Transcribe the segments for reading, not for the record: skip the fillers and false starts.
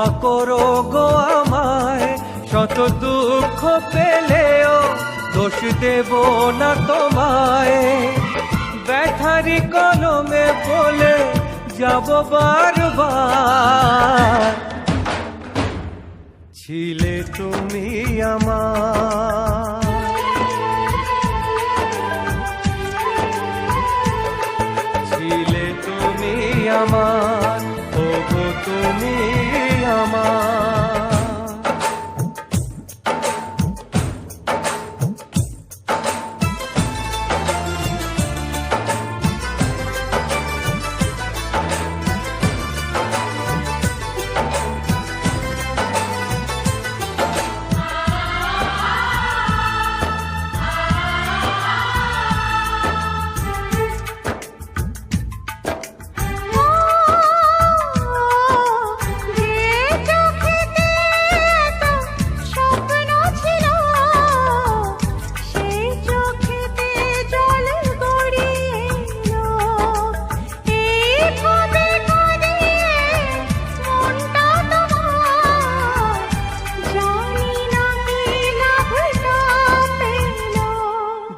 ক্ষমা করো গো আমায়, শত দুঃখ পেলেও দোষ দেব না তোমায়। ব্যথারি কলমে বলে যাব বারবার, ছিলে তুমি আমার। ছিলে তুমি আমার, ওগো তুমি আমার।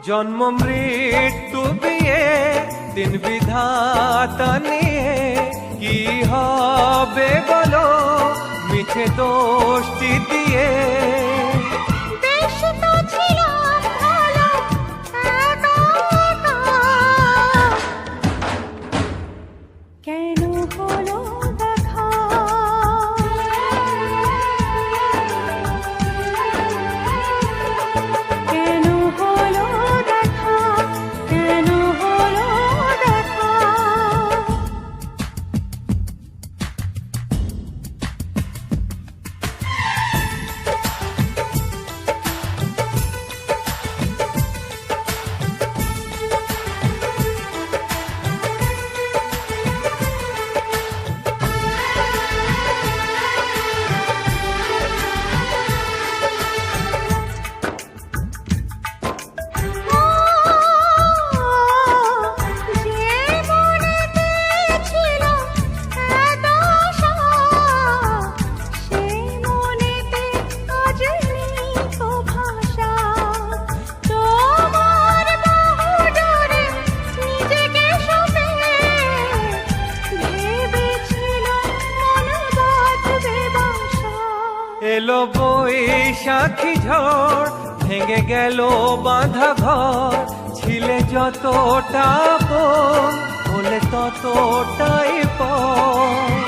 জন্ম মৃত্যু বিয়ে দিন বিধাতা নিয়ে, কি হবে বলো মিছে দোষটি দিয়ে। বেশ তো ছিলাম ভালো একা একা, কেন হলো দেখা? কেন হলো দেখা? কেন হলো দেখা? এলো বৈশাখী ঝড়, ভেঙে গেল বাঁধা ঘর। ছিলে যতটা আপন, হলে ততটাই পর।